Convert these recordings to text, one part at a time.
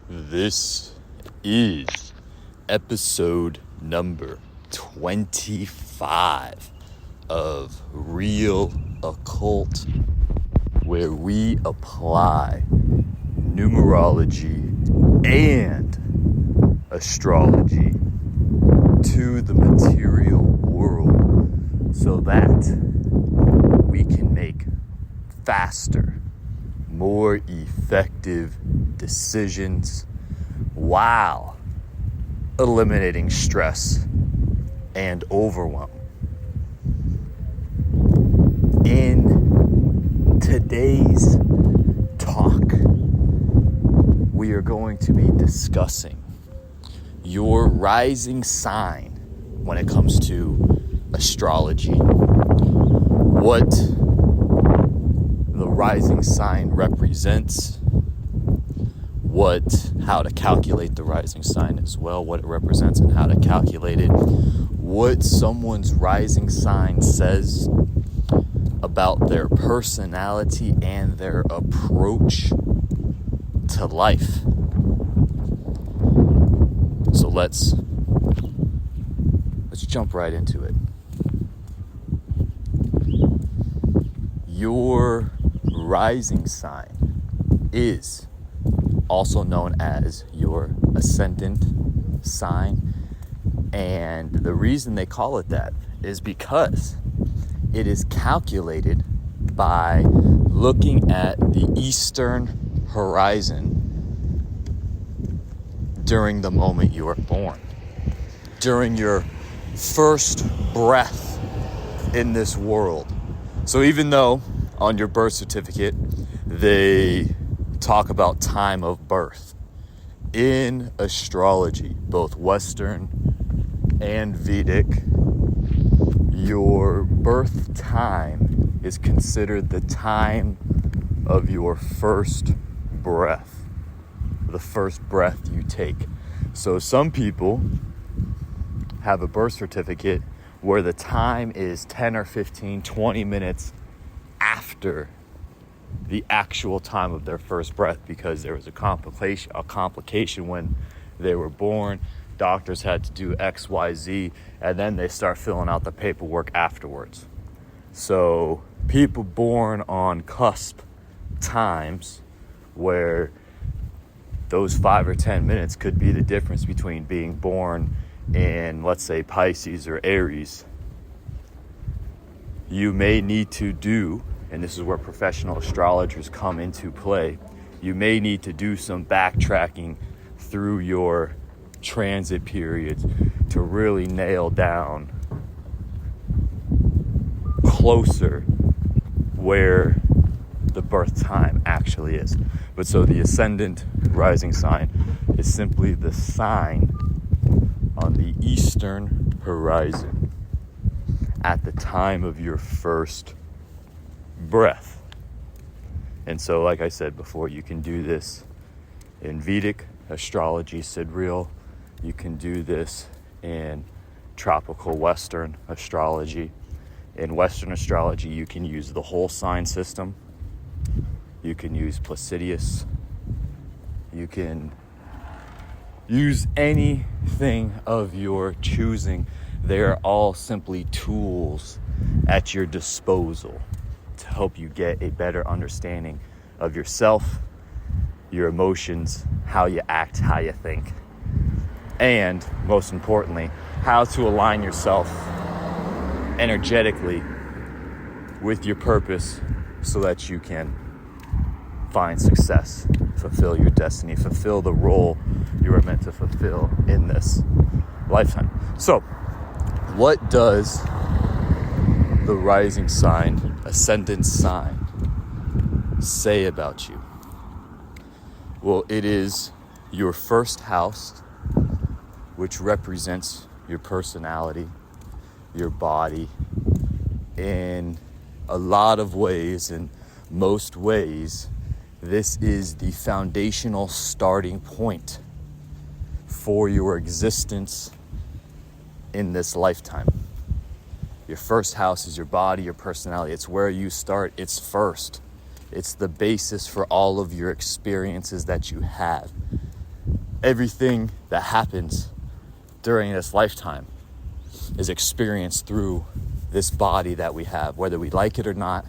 This is episode number 25 of Real Occult, where we apply numerology and astrology to the material world so that we can make faster, more effective decisions while eliminating stress and overwhelm. In today's talk, we are going to be discussing your rising sign when it comes to astrology, what the rising sign represents, how to calculate the rising sign as well, what it represents and how to calculate it, what someone's rising sign says about their personality and their approach to life. So let's jump right into it. Your rising sign is also known as your ascendant sign, and the reason they call it that is because it is calculated by looking at the eastern horizon during the moment you are born, during your first breath in this world. So even though on your birth certificate they talk about time of birth, in astrology, both Western and Vedic, your birth time is considered the time of your first breath, the first breath you take. So some people have a birth certificate where the time is 10 or 15, 20 minutes after the actual time of their first breath, because there was a complication when they were born. Doctors had to do XYZ, and then they start filling out the paperwork afterwards. So people born on cusp times, where those 5 or 10 minutes could be the difference between being born in, let's say, Pisces or Aries, you may need to do, and this is where professional astrologers come into play, you may need to do some backtracking through your transit periods to really nail down closer where the birth time actually is. But so the ascendant rising sign is simply the sign on the eastern horizon at the time of your first breath. And so, like I said before, you can do this in Vedic astrology, Sidereal. You can do this in tropical Western astrology. In Western astrology, you can use the whole sign system. You can use Placidius. You can use anything of your choosing. They are all simply tools at your disposal to help you get a better understanding of yourself, your emotions, how you act, how you think, and most importantly, how to align yourself energetically with your purpose so that you can find success, fulfill your destiny, fulfill the role you are meant to fulfill in this lifetime. So, what does the rising sign, ascendant sign, say about you? Well, it is your first house, which represents your personality, your body. In a lot of ways, in most ways, this is the foundational starting point for your existence in this lifetime. Your first house is your body, your personality. It's where you start. It's first. It's the basis for all of your experiences that you have. everything that happens during this lifetime is experienced through this body that we have, whether we like it or not,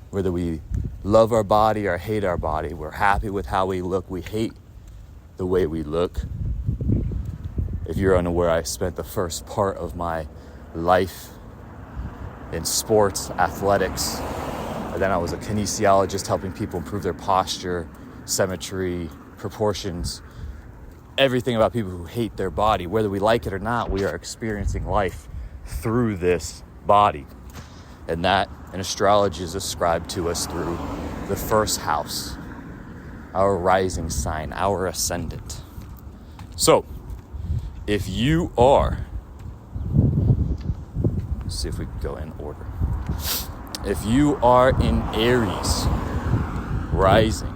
whether we love our body or hate our body. We're happy with how we look. We hate the way we look. If you're unaware, I spent the first part of my life in sports, athletics, and then I was a kinesiologist helping people improve their posture, symmetry, proportions, everything about people who hate their body. Whether we like it or not, we are experiencing life through this body. And that in astrology is ascribed to us through the first house, our rising sign, our ascendant. So, if you are, let's see if we can go in order. If you are in Aries, rising,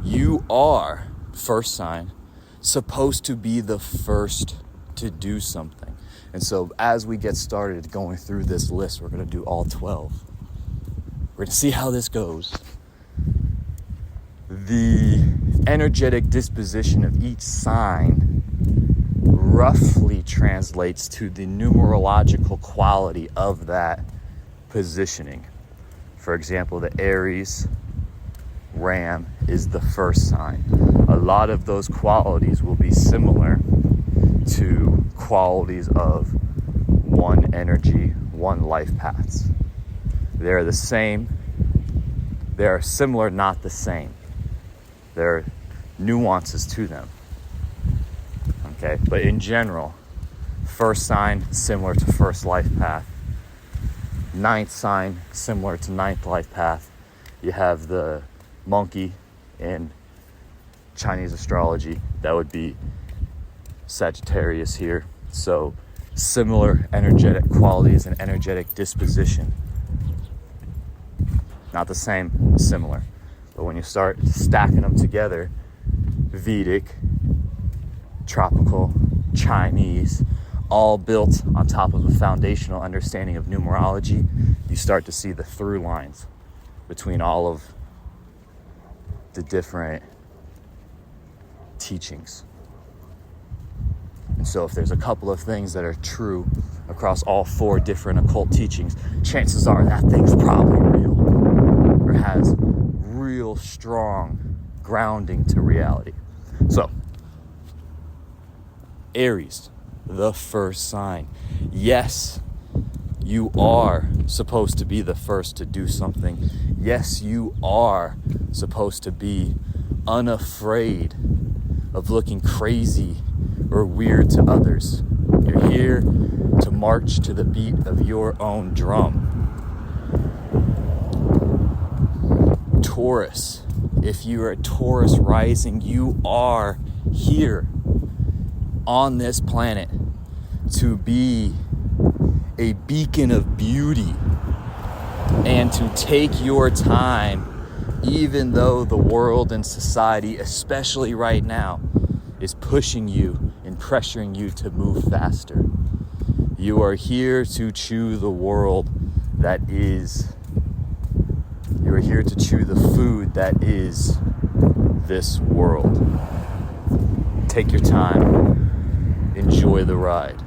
you are, first sign, supposed to be the first to do something. And so as we get started going through this list, we're going to do all 12. We're going to see how this goes. The energetic disposition of each sign roughly translates to the numerological quality of that positioning. For example, the Aries Ram is the first sign. A lot of those qualities will be similar to qualities of one energy, one life paths. They're the same. They're similar, not the same. There are nuances to them. Okay, but in general, first sign similar to first life path. Ninth sign similar to ninth life path. You have the monkey in Chinese astrology. That would be Sagittarius here. So similar energetic qualities and energetic disposition. Not the same, similar. But when you start stacking them together, Vedic, tropical, Chinese, all built on top of a foundational understanding of numerology, you start to see the through lines between all of the different teachings. And so if there's a couple of things that are true across all 4 different occult teachings, chances are that thing's probably real or has real strong grounding to reality. So, Aries, the first sign. Yes, you are supposed to be the first to do something. Yes, you are supposed to be unafraid of looking crazy or weird to others. You're here to march to the beat of your own drum. Taurus, if you're a Taurus rising, you are here on this planet to be a beacon of beauty and to take your time, even though the world and society, especially right now, is pushing you and pressuring you to move faster. You are here to chew the world that is. You are here to chew the food that is this world. Take your time. Enjoy the ride.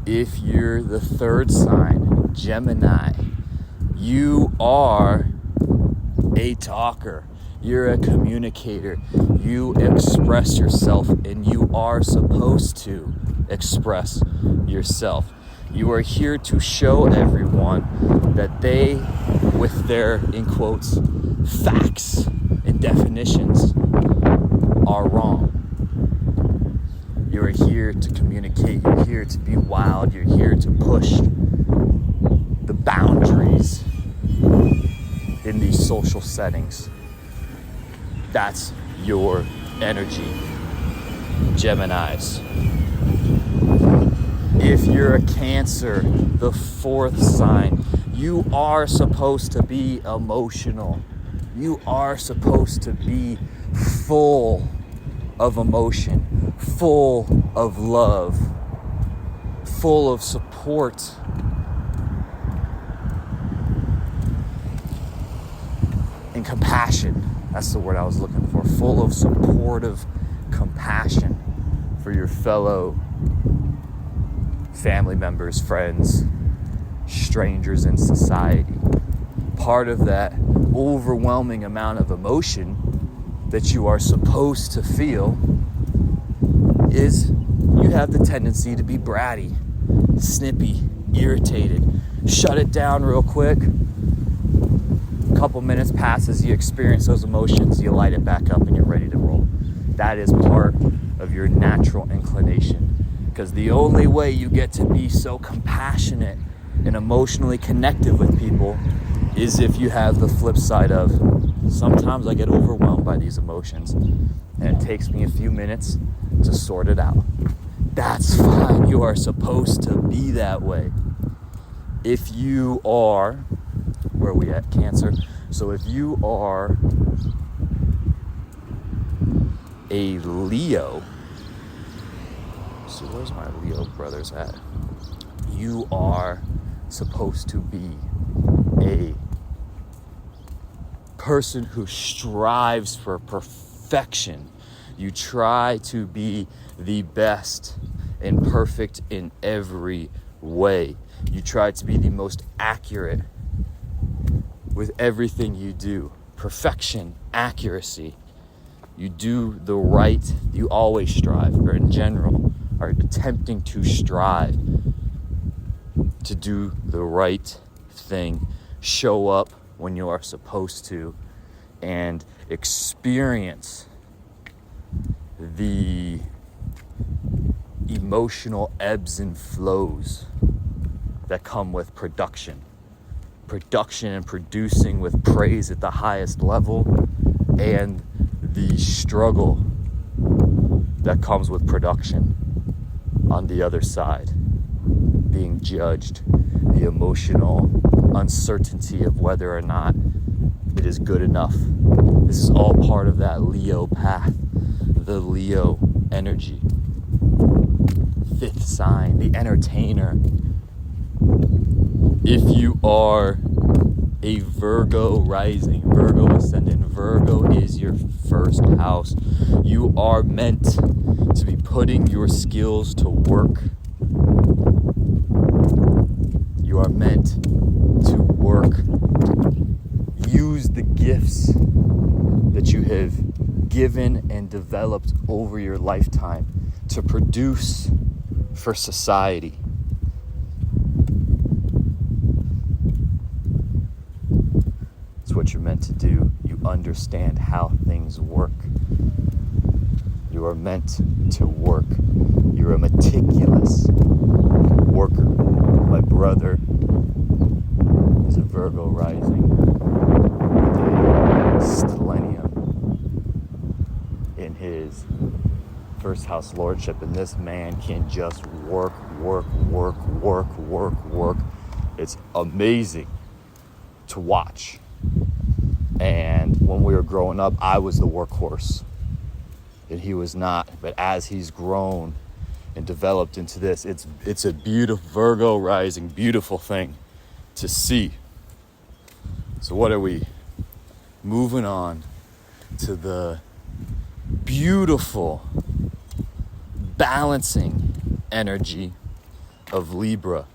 If you're the third sign, Gemini, you are a talker. You're a communicator. You express yourself, and you are supposed to express yourself. You are here to show everyone that they, with their, in quotes, facts and definitions, are wrong. You're here to communicate. You're here to be wild. You're here to push the boundaries in these social settings. That's your energy, Geminis. If you're a Cancer, the fourth sign, you are supposed to be emotional. You are supposed to be full of emotion, full of love, full of support. compassion. That's the word I was looking for. Full of supportive compassion for your fellow family members, friends, strangers in society. Part of that overwhelming amount of emotion that you are supposed to feel is you have the tendency to be bratty, snippy, irritated. Shut it down real quick. A couple minutes passes, you experience those emotions, you light it back up, and you're ready to roll. That is part of your natural inclination. Because the only way you get to be so compassionate and emotionally connected with people is if you have the flip side of, sometimes I get overwhelmed by these emotions and it takes me a few minutes to sort it out. That's fine. You are supposed to be that way. If you are, where are we at? Cancer. So if you are a Leo, so where's my Leo brothers at? You are supposed to be a person who strives for perfection. You try to be the best and perfect in every way. You try to be the most accurate with everything you do. Perfection, accuracy. You do the right, you always strive, or in general, are attempting to strive to do the right thing, show up when you are supposed to, and experience the emotional ebbs and flows that come with production and producing with praise at the highest level, and the struggle that comes with production on the other side, being judged, the emotional uncertainty of whether or not it is good enough. This is all part of that Leo path, the Leo energy. Fifth sign, the entertainer. If you are a Virgo rising, Virgo ascendant, Virgo is your first house. You are meant to be putting your skills to work. You are meant to work. Use the gifts that you have given and developed over your lifetime to produce for society. It's what you're meant to do. You understand how things work. You are meant to work. You're a meticulous worker. My brother is a Virgo rising with a stellium in his first house lordship, and this man can just work. It's amazing to watch. And when we were growing up, I was the workhorse and he was not. But as he's grown and developed into this, it's a beautiful Virgo rising, beautiful thing to see. So what are we? Moving on to the beautiful balancing energy of Libra.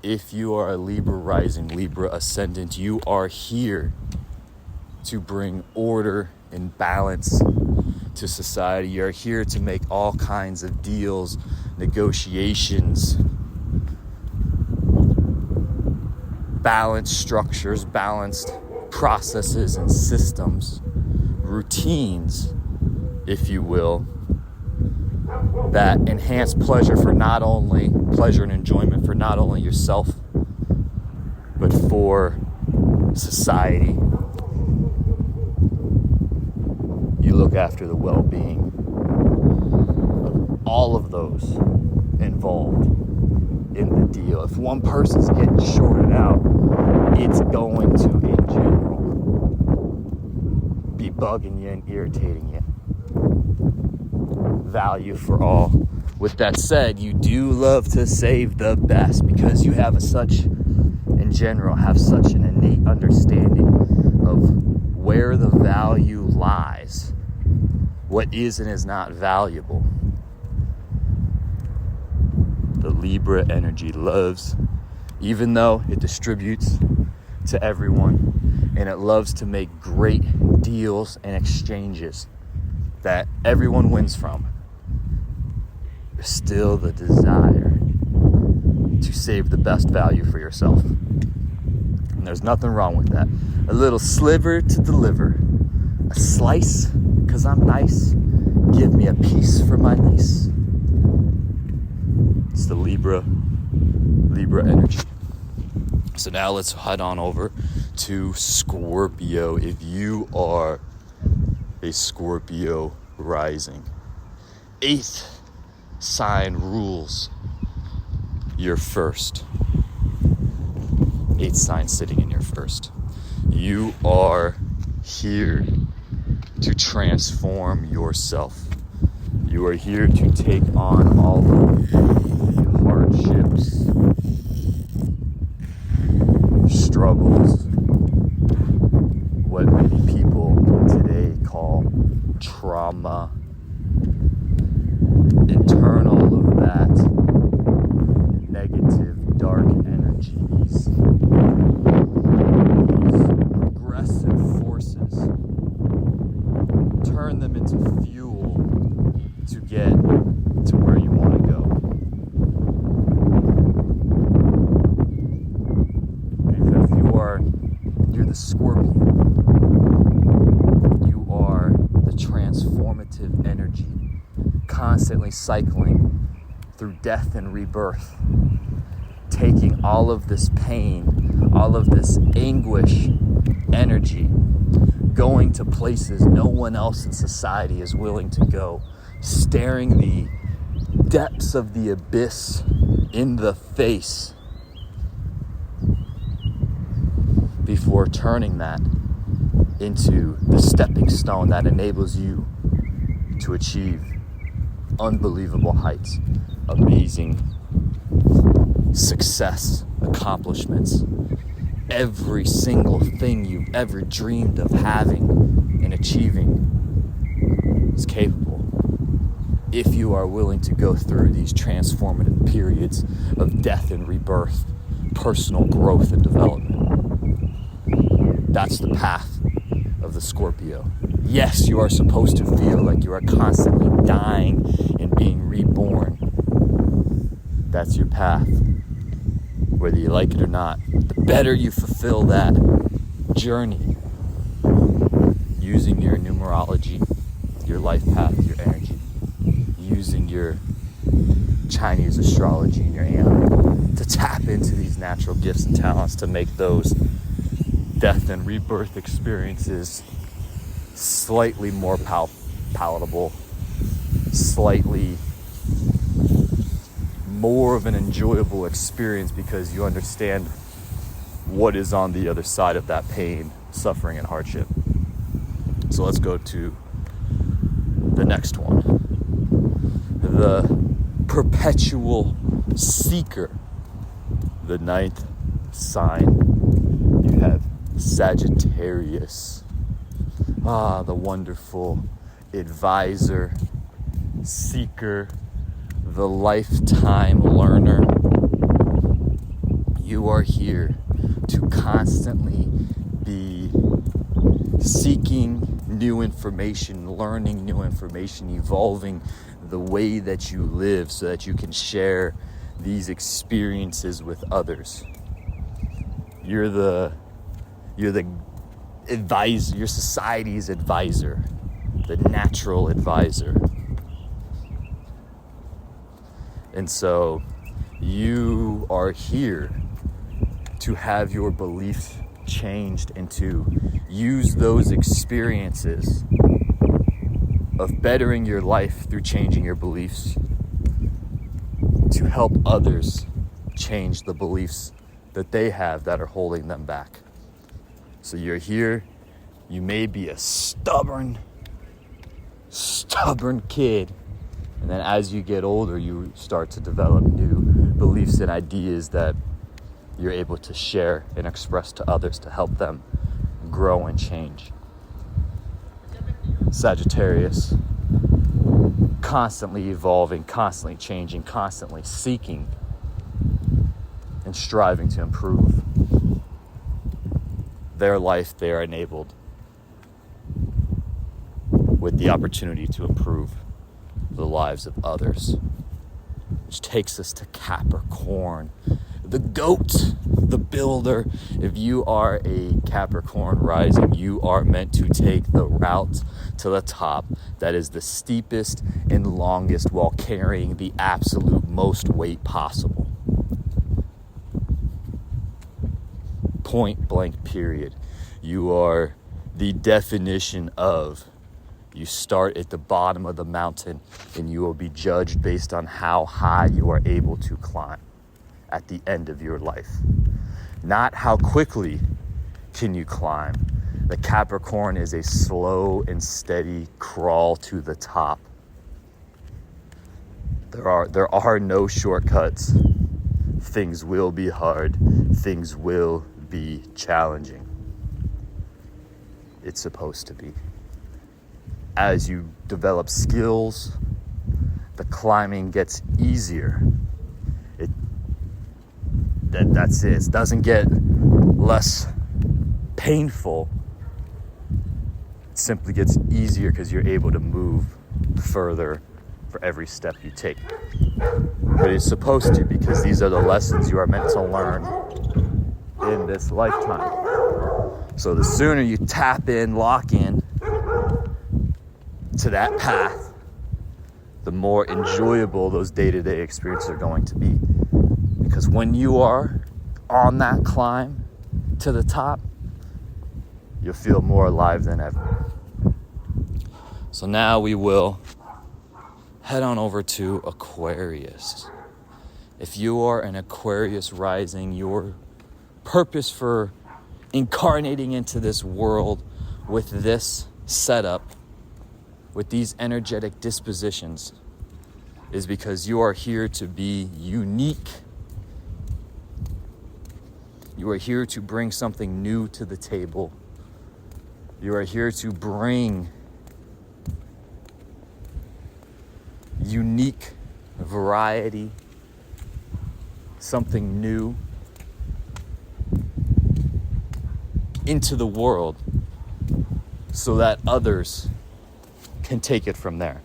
If you are a Libra rising, Libra ascendant, you are here to bring order and balance to society. You're here to make all kinds of deals, negotiations, balanced structures, balanced processes and systems, routines, if you will, that enhance pleasure and enjoyment for not only yourself, but for society. You look after the well-being of all of those involved in the deal. If one person's getting shorted out, it's going to, in general, be bugging you and irritating you. Value for all. With that said, you do love to save the best because you have such an innate understanding of where the value lies, what is and is not valuable. The Libra energy loves, even though it distributes to everyone, and it loves to make great deals and exchanges that everyone wins from, there's still the desire to save the best value for yourself. And there's nothing wrong with that. A little sliver to deliver. A slice, 'cause I'm nice. Give me a piece for my niece. It's the Libra energy. So now let's head on over to Scorpio. If you are a Scorpio rising, 8th sign rules your first. 8th sign sitting in your first. You are here to transform yourself. You are here to take on all of the hardships, struggles, what many people today call trauma, and turn all of that negative, dark energies, these aggressive forces, turn them into fuel to get to where you want to go. Because you're the Scorpion, you are the transformative energy, constantly cycling through death and rebirth, taking all of this pain, all of this anguish energy, going to places no one else in society is willing to go, staring the depths of the abyss in the face before turning that into the stepping stone that enables you to achieve unbelievable heights, amazing success, accomplishments. Every single thing you've ever dreamed of having and achieving is capable if you are willing to go through these transformative periods of death and rebirth, personal growth and development. That's the path of the Scorpio. Yes, you are supposed to feel like you are constantly dying and being reborn. That's your path, whether you like it or not. The better you fulfill that journey using your numerology, your life path, your energy, using your Chinese astrology and your aeon to tap into these natural gifts and talents to make those death and rebirth experiences slightly more palatable, slightly more of an enjoyable experience because you understand what is on the other side of that pain, suffering, and hardship. So let's go to the next one. The perpetual seeker, the 9th sign. You have Sagittarius. The wonderful advisor, seeker, the lifetime learner. You are here to constantly be seeking new information, learning new information, evolving the way that you live so that you can share these experiences with others. You're the advisor, your society's advisor, the natural advisor. And so you are here to have your beliefs changed and to use those experiences of bettering your life through changing your beliefs to help others change the beliefs that they have that are holding them back. So you're here, you may be a stubborn kid, and then as you get older, you start to develop new beliefs and ideas that you're able to share and express to others to help them grow and change. Sagittarius, constantly evolving, constantly changing, constantly seeking and striving to improve their life. They are enabled with the opportunity to improve the lives of others. Which takes us to Capricorn, the goat, the builder. If you are a Capricorn rising, you are meant to take the route to the top that is the steepest and longest while carrying the absolute most weight possible. Point blank period. You are the definition of, you start at the bottom of the mountain and you will be judged based on how high you are able to climb at the end of your life. Not how quickly can you climb. The Capricorn is a slow and steady crawl to the top. There are no shortcuts. Things will be hard. Things will be challenging. It's supposed to be. As you develop skills, the climbing gets easier. That's it. It doesn't get less painful. It simply gets easier because you're able to move further for every step you take. But it's supposed to, because these are the lessons you are meant to learn in this lifetime. So the sooner you tap in, lock in to that path, the more enjoyable those day-to-day experiences are going to be. Because when you are on that climb to the top, you'll feel more alive than ever. So now we will head on over to Aquarius. If you are an Aquarius rising, your purpose for incarnating into this world with this setup, with these energetic dispositions, is because you are here to be unique. You are here to bring something new to the table. You are here to bring unique variety, something new into the world so that others can take it from there.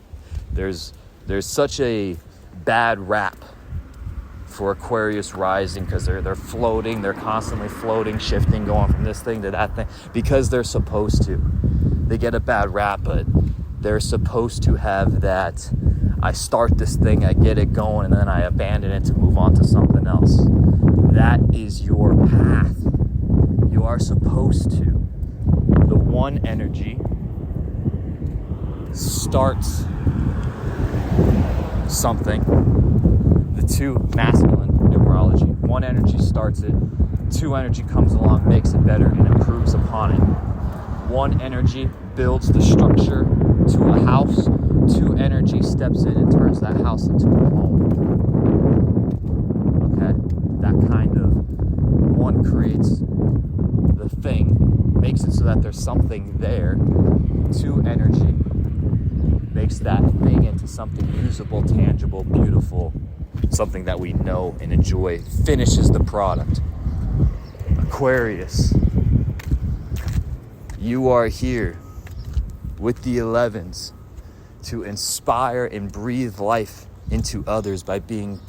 There's such a bad rap for Aquarius rising because they're floating, they're constantly floating, shifting, going from this thing to that thing because they're supposed to. They get a bad rap, but they're supposed to have that, I start this thing, I get it going, and then I abandon it to move on to something else. That is your path. You are supposed to. The one energy starts something. The two, masculine numerology. One energy starts it. Two energy comes along, makes it better, and improves upon it. One energy builds the structure to a house. Two energy steps in and turns that house into a home. Okay? That kind of one creates the thing, makes it so that there's something there. Two energy makes that thing into something usable, tangible, beautiful, something that we know and enjoy, finishes the product. Aquarius, you are here with the 11s to inspire and breathe life into others by being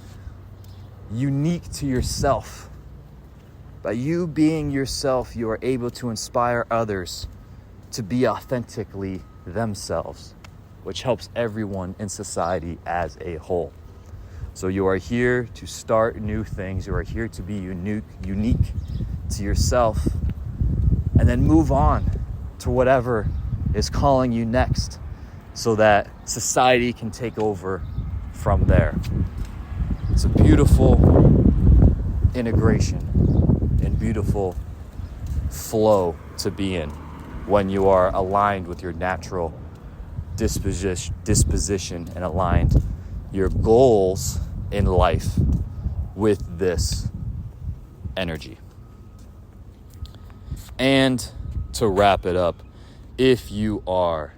unique to yourself. By you being yourself, you are able to inspire others to be authentically themselves, which helps everyone in society as a whole. So you are here to start new things. You are here to be unique to yourself, and then move on to whatever is calling you next so that society can take over from there. It's a beautiful integration and beautiful flow to be in when you are aligned with your natural disposition and aligned your goals in life with this energy. And to wrap it up, if you are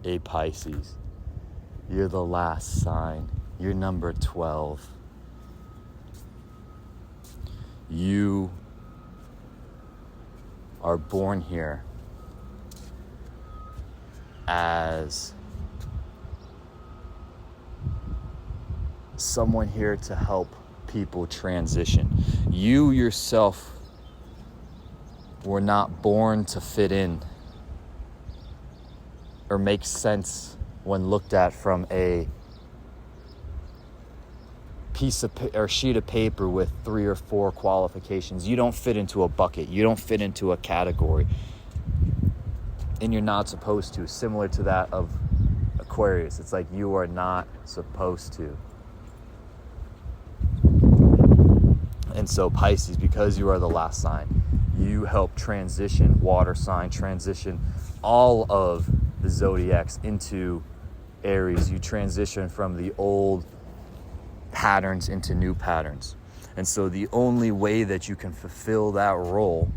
a Pisces. You're the last sign. You're number 12. You are born here as someone here to help people transition. You yourself were not born to fit in or make sense when looked at from a piece of or sheet of paper with 3 or 4 qualifications. You don't fit into a bucket. You don't fit into a category. And you're not supposed to. Similar to that of Aquarius. It's like you are not supposed to. And so Pisces, because you are the last sign, you help transition water sign, transition all of the zodiacs into Aries. You transition from the old patterns into new patterns. And so the only way that you can fulfill that role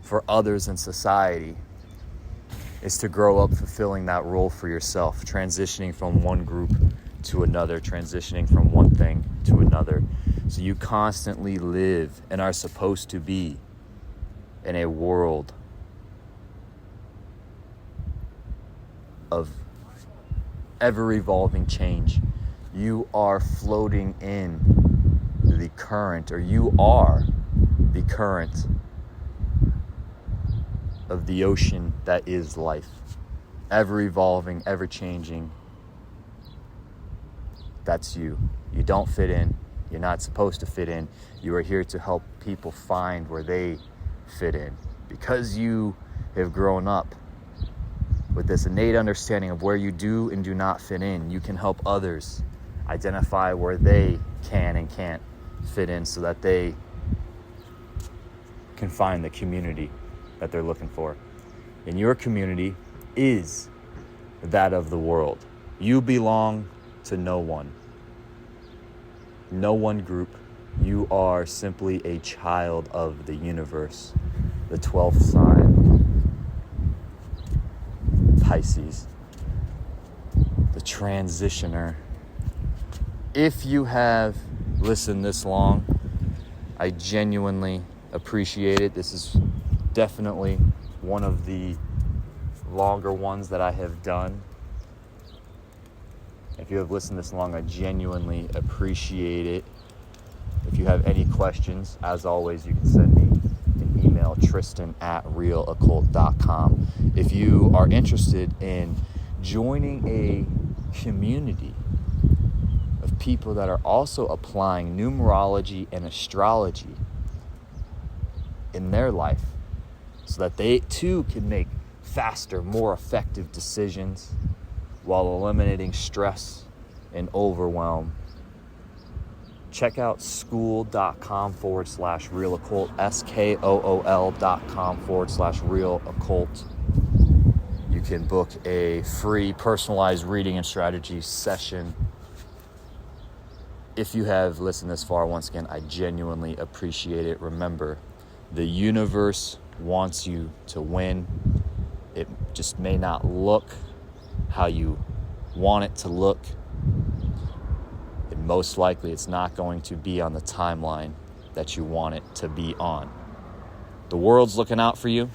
for others in society is to grow up fulfilling that role for yourself, transitioning from one group to another, transitioning from one thing to another. So you constantly live and are supposed to be in a world of ever-evolving change. You are floating in the current, or you are the current of the ocean that is life. Ever-evolving, ever-changing. That's you. You don't fit in. You're not supposed to fit in. You are here to help people find where they fit in. Because you have grown up with this innate understanding of where you do and do not fit in, you can help others identify where they can and can't fit in so that they can find the community that they're looking for. And your community is that of the world. You belong to no one. No one group. You are simply a child of the universe. The 12th sign, Pisces, the transitioner. If you have listened this long, I genuinely appreciate it. This is definitely one of the longer ones that I have done. If you have listened this long, I genuinely appreciate it. If you have any questions, as always, you can send me an email, tristan@realoccult.com. If you are interested in joining a community of people that are also applying numerology and astrology in their life so that they too can make faster, more effective decisions while eliminating stress and overwhelm, check out school.com/realoccult, SKOOL.com/realoccult. You can book a free personalized reading and strategy session. If you have listened this far, once again, I genuinely appreciate it. Remember, the universe wants you to win. It just may not look how you want it to look. And most likely it's not going to be on the timeline that you want it to be on. The world's looking out for you.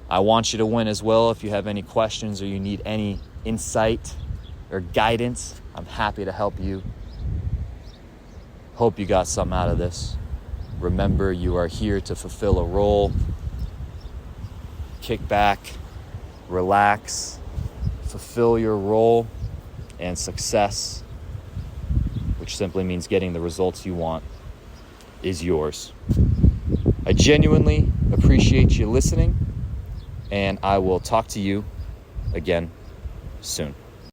I want you to win as well. If you have any questions or you need any insight or guidance, I'm happy to help you. Hope you got something out of this. Remember, you are here to fulfill a role. Kick back, relax, fulfill your role, and success, which simply means getting the results you want, is yours. I genuinely appreciate you listening, and I will talk to you again soon.